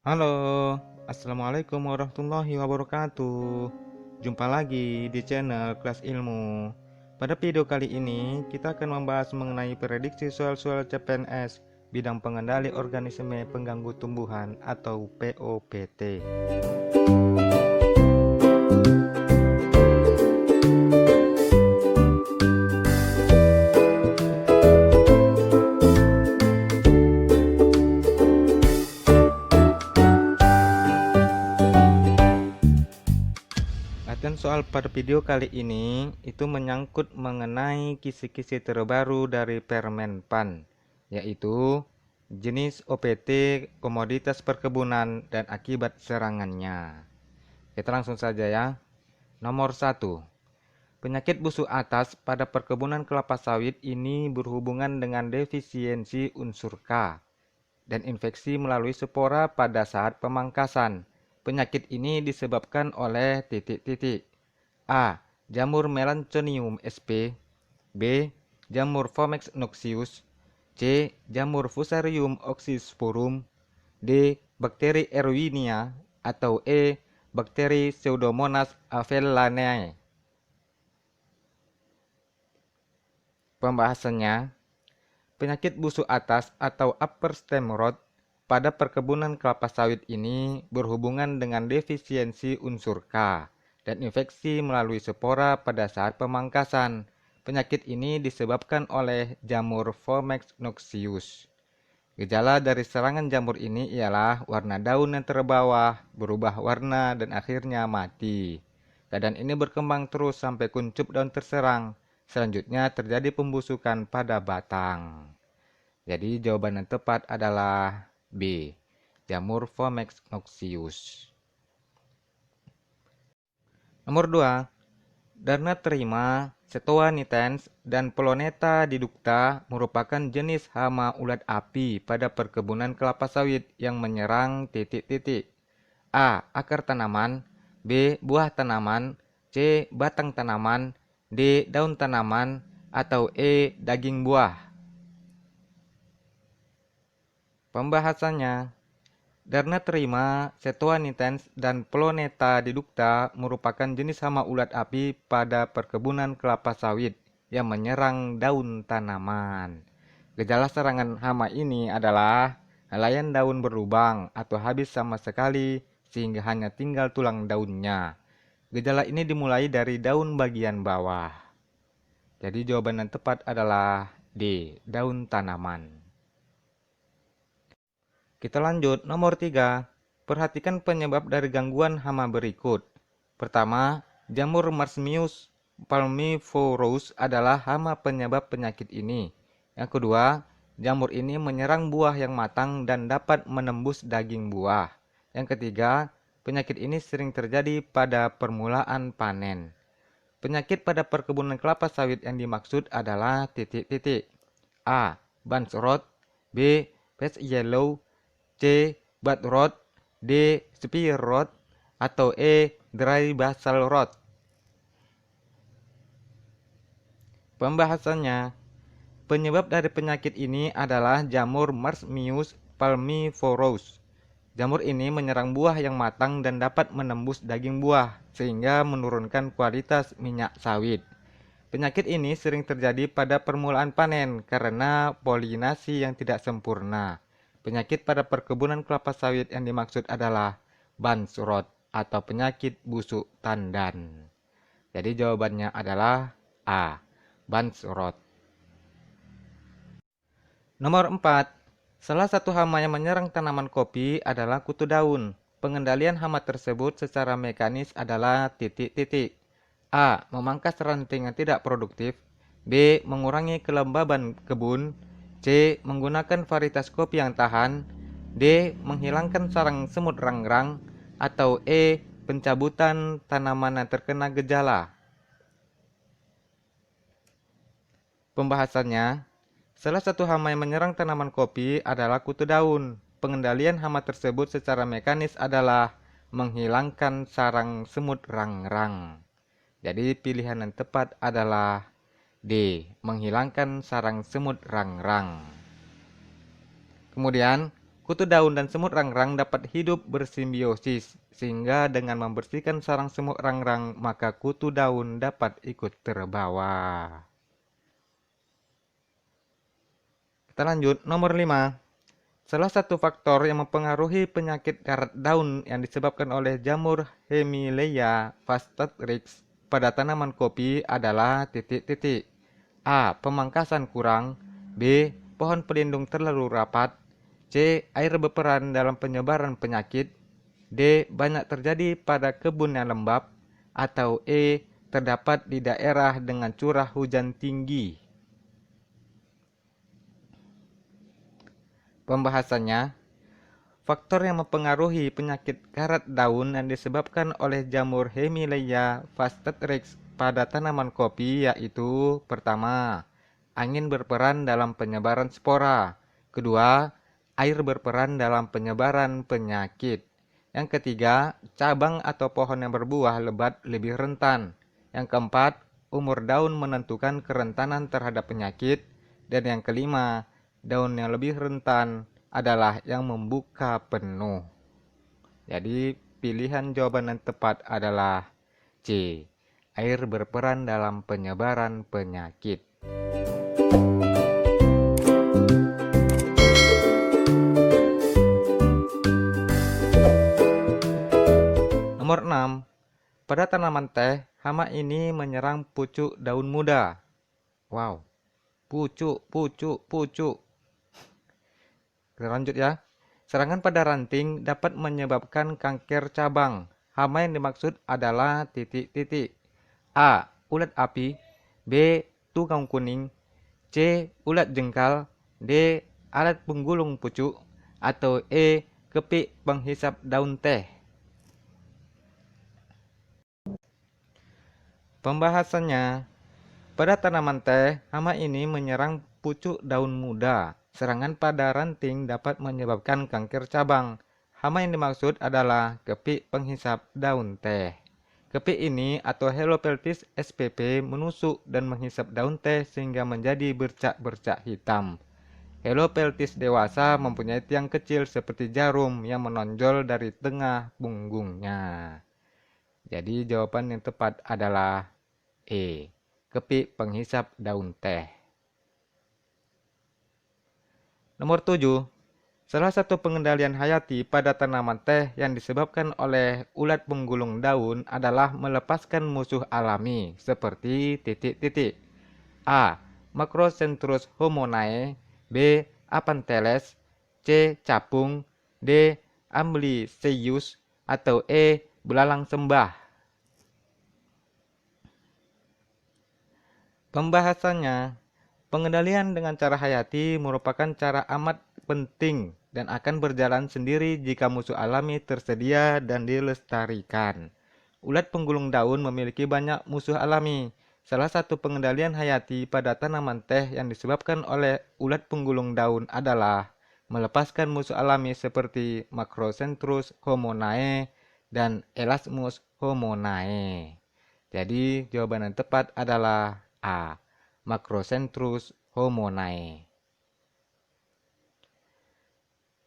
Halo, Assalamualaikum warahmatullahi wabarakatuh. Jumpa lagi di channel Kelas Ilmu. Pada video kali ini, kita akan membahas mengenai prediksi soal-soal CPNS bidang pengendali organisme pengganggu tumbuhan atau POPT. Latihan soal pada video kali ini itu menyangkut mengenai kisi-kisi terbaru dari Permenpan, yaitu jenis OPT, komoditas perkebunan, dan akibat serangannya. Kita langsung saja ya. Nomor 1. Penyakit busuk atas pada perkebunan kelapa sawit ini berhubungan dengan defisiensi unsur K dan infeksi melalui spora pada saat pemangkasan. Penyakit ini disebabkan oleh titik-titik. A. Jamur Melanchthonium sp. B. Jamur Fomex noxious. C. Jamur Fusarium oxysporum. D. Bakteri Erwinia. Atau E. Bakteri Pseudomonas avellanae. Pembahasannya, penyakit busuk atas atau upper stem rot pada perkebunan kelapa sawit ini berhubungan dengan defisiensi unsur K dan infeksi melalui spora pada saat pemangkasan. Penyakit ini disebabkan oleh jamur Fomex noxious. Gejala dari serangan jamur ini ialah warna daun yang terbawah, berubah warna, dan akhirnya mati. Keadaan ini berkembang terus sampai kuncup daun terserang. Selanjutnya terjadi pembusukan pada batang. Jadi jawaban yang tepat adalah B. Jamur Fomex noxious. Nomor 2. Darna terima, Setoa nitens, dan Poloneta diducta merupakan jenis hama ulat api pada perkebunan kelapa sawit yang menyerang titik-titik. A. Akar tanaman. B. Buah tanaman. C. Batang tanaman. D. Daun tanaman. Atau E. Daging buah. Pembahasannya, Darna terima, Setoa nitens, dan Poloneta diducta merupakan jenis hama ulat api pada perkebunan kelapa sawit yang menyerang daun tanaman. Gejala serangan hama ini adalah helaian daun berlubang atau habis sama sekali sehingga hanya tinggal tulang daunnya. Gejala ini dimulai dari daun bagian bawah. Jadi jawaban yang tepat adalah D. Daun tanaman. Kita lanjut, nomor 3. Perhatikan penyebab dari gangguan hama berikut. Pertama, jamur Marshmius palmivorous adalah hama penyebab penyakit ini. Yang kedua, jamur ini menyerang buah yang matang dan dapat menembus daging buah. Yang ketiga, penyakit ini sering terjadi pada permulaan panen. Penyakit pada perkebunan kelapa sawit yang dimaksud adalah titik-titik. A. Bunch rot. B. Patch yellow. C. Bud rot. D. Spear rot. Atau E. Dry basal rot. Pembahasannya, penyebab dari penyakit ini adalah jamur Marshmius palmivorous. Jamur ini menyerang buah yang matang dan dapat menembus daging buah, sehingga menurunkan kualitas minyak sawit. Penyakit ini sering terjadi pada permulaan panen karena polinasi yang tidak sempurna. Penyakit pada perkebunan kelapa sawit yang dimaksud adalah bunch rot atau penyakit busuk tandan. Jadi jawabannya adalah A. Bunch rot. Nomor 4. Salah satu hama yang menyerang tanaman kopi adalah kutu daun. Pengendalian hama tersebut secara mekanis adalah titik-titik. A. Memangkas ranting yang tidak produktif. B. Mengurangi kelembaban kebun. C. Menggunakan varietas kopi yang tahan. D. Menghilangkan sarang semut rangrang. Atau E. Pencabutan tanaman yang terkena gejala. Pembahasannya, salah satu hama yang menyerang tanaman kopi adalah kutu daun. Pengendalian hama tersebut secara mekanis adalah menghilangkan sarang semut rangrang. Jadi pilihan yang tepat adalah D. Menghilangkan sarang semut rangrang. Kemudian Kutu daun dan semut rangrang dapat hidup bersimbiosis, sehingga dengan membersihkan sarang semut rangrang, maka kutu daun dapat ikut terbawa. Kita lanjut, nomor 5. Salah satu faktor yang mempengaruhi penyakit karat daun yang disebabkan oleh jamur Hemileia fastatrix pada tanaman kopi adalah titik-titik. A. Pemangkasan kurang. B. Pohon pelindung terlalu rapat. C. Air berperan dalam penyebaran penyakit. D. Banyak terjadi pada kebun yang lembab. Atau E. Terdapat di daerah dengan curah hujan tinggi. Pembahasannya, faktor yang mempengaruhi penyakit karat daun yang disebabkan oleh jamur Hemileia fastatrix pada tanaman kopi yaitu: pertama, angin berperan dalam penyebaran spora. Kedua, air berperan dalam penyebaran penyakit. Yang ketiga, cabang atau pohon yang berbuah lebat lebih rentan. Yang keempat, umur daun menentukan kerentanan terhadap penyakit. Dan yang kelima, daun yang lebih rentan adalah yang membuka penuh. Jadi pilihan jawaban yang tepat adalah C. Air berperan dalam penyebaran penyakit. Nomor 6. Pada tanaman teh, hama ini menyerang pucuk daun muda. Wow, pucuk. Kita lanjut ya. Serangan pada ranting dapat menyebabkan kanker cabang. Hama yang dimaksud adalah titik-titik. A. Ulat api. B. Tungau kuning. C. Ulat jengkal. D. Alat penggulung pucuk. Atau E. Kepik penghisap daun teh. Pembahasannya, pada tanaman teh, hama ini menyerang pucuk daun muda. Serangan pada ranting dapat menyebabkan kanker cabang. Hama yang dimaksud adalah kepik penghisap daun teh. Kepik ini atau Helopeltis spp menusuk dan menghisap daun teh sehingga menjadi bercak-bercak hitam. Helopeltis dewasa mempunyai tiang kecil seperti jarum yang menonjol dari tengah punggungnya. Jadi jawaban yang tepat adalah E. Kepik penghisap daun teh. Nomor 7. Salah satu pengendalian hayati pada tanaman teh yang disebabkan oleh ulat penggulung daun adalah melepaskan musuh alami seperti titik-titik. A. Macrocentrus homonae. B. Aphanteles. C. Capung. D. Amblyceus. Atau E. Belalang sembah. Pembahasannya, pengendalian dengan cara hayati merupakan cara amat penting dan akan berjalan sendiri jika musuh alami tersedia dan dilestarikan. Ulat penggulung daun memiliki banyak musuh alami. Salah satu pengendalian hayati pada tanaman teh yang disebabkan oleh ulat penggulung daun adalah melepaskan musuh alami seperti Macrocentrus homonae dan Elasmus homonae. Jadi jawaban yang tepat adalah A. Macrocentrus homonae.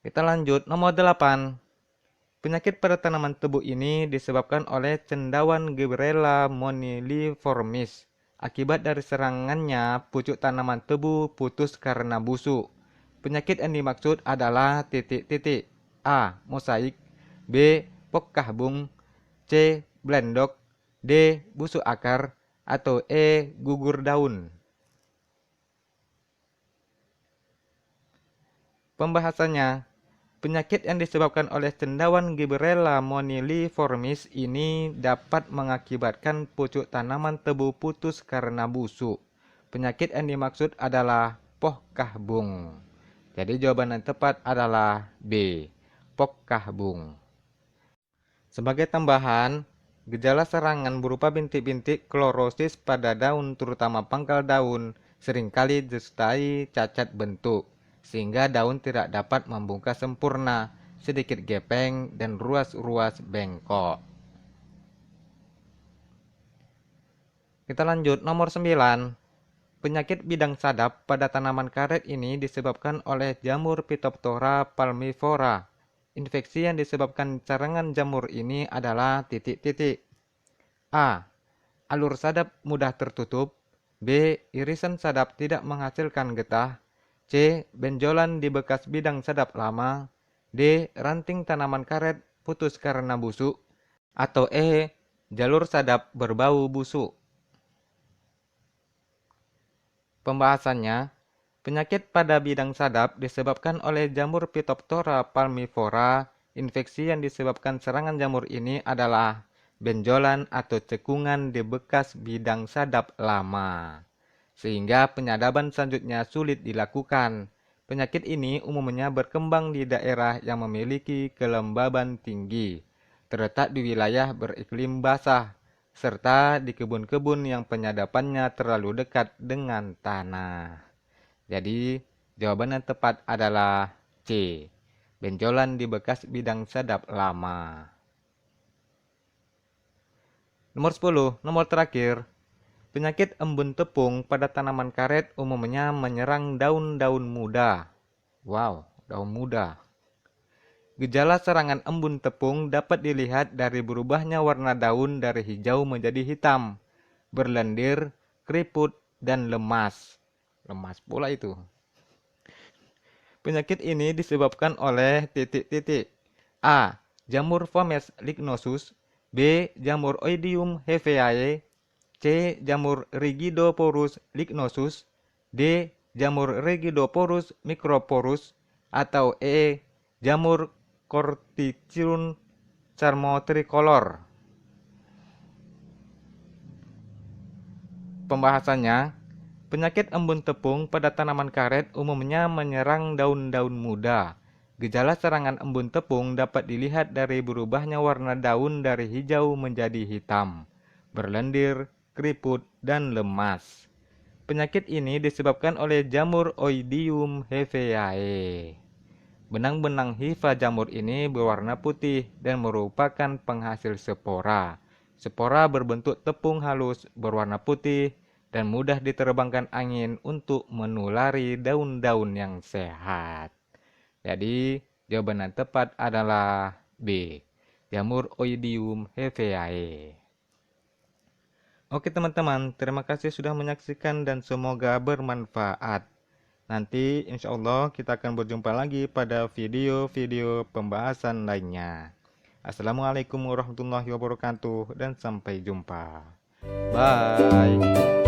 Kita lanjut, nomor 8. Penyakit pada tanaman tebu ini disebabkan oleh cendawan Gibberella moniliformis. Akibat dari serangannya, pucuk tanaman tebu putus karena busuk. Penyakit yang dimaksud adalah titik-titik. A. Mosaik. B. Pok kahbung. C. Blendok. D. Busuk akar. Atau E. Gugur daun. Pembahasannya, penyakit yang disebabkan oleh cendawan Gibberella moniliformis ini dapat mengakibatkan pucuk tanaman tebu putus karena busuk. Penyakit yang dimaksud adalah poh kahbung. Jadi jawaban yang tepat adalah B. Poh kahbung. Sebagai tambahan, gejala serangan berupa bintik-bintik klorosis pada daun terutama pangkal daun seringkali disertai cacat bentuk, sehingga daun tidak dapat membungkas sempurna, sedikit gepeng, dan ruas-ruas bengkok. Kita lanjut, nomor 9. Penyakit bidang sadap pada tanaman karet ini disebabkan oleh jamur Phytophthora palmivora. Infeksi yang disebabkan carangan jamur ini adalah titik-titik. A. Alur sadap mudah tertutup. B. Irisan sadap tidak menghasilkan getah. C. Benjolan di bekas bidang sadap lama. D. Ranting tanaman karet putus karena busuk. Atau E. Jalur sadap berbau busuk. Pembahasannya, penyakit pada bidang sadap disebabkan oleh jamur Phytophthora palmivora. Infeksi yang disebabkan serangan jamur ini adalah benjolan atau cekungan di bekas bidang sadap lama, sehingga penyadapan selanjutnya sulit dilakukan. Penyakit ini umumnya berkembang di daerah yang memiliki kelembaban tinggi, terletak di wilayah beriklim basah, serta di kebun-kebun yang penyadapannya terlalu dekat dengan tanah. Jadi, jawaban yang tepat adalah C. Benjolan di bekas bidang sadap lama. Nomor 10, nomor terakhir. Penyakit embun tepung pada tanaman karet umumnya menyerang daun-daun muda. Wow, daun muda. Gejala serangan embun tepung dapat dilihat dari berubahnya warna daun dari hijau menjadi hitam, berlendir, keriput, dan lemas. Lemas pula itu. Penyakit ini disebabkan oleh titik-titik. A. Jamur Fomes lignosus. B. Jamur Oidium heveae. C. Jamur Rigidoporus lignosus. D. Jamur Rigidoporus microporus. Atau E. Jamur Corticillum charmotricolor. Pembahasannya, penyakit embun tepung pada tanaman karet umumnya menyerang daun-daun muda. Gejala serangan embun tepung dapat dilihat dari berubahnya warna daun dari hijau menjadi hitam, berlendir, keriput, dan lemas. Penyakit ini disebabkan oleh jamur Oidium heveae. Benang-benang hifa jamur ini berwarna putih dan merupakan penghasil spora. Spora berbentuk tepung halus berwarna putih dan mudah diterbangkan angin untuk menulari daun-daun yang sehat. Jadi, jawaban yang tepat adalah B. Jamur Oidium heveae. Oke teman-teman, terima kasih sudah menyaksikan dan semoga bermanfaat. Nanti insya Allah kita akan berjumpa lagi pada video-video pembahasan lainnya. Assalamualaikum warahmatullahi wabarakatuh dan sampai jumpa. Bye.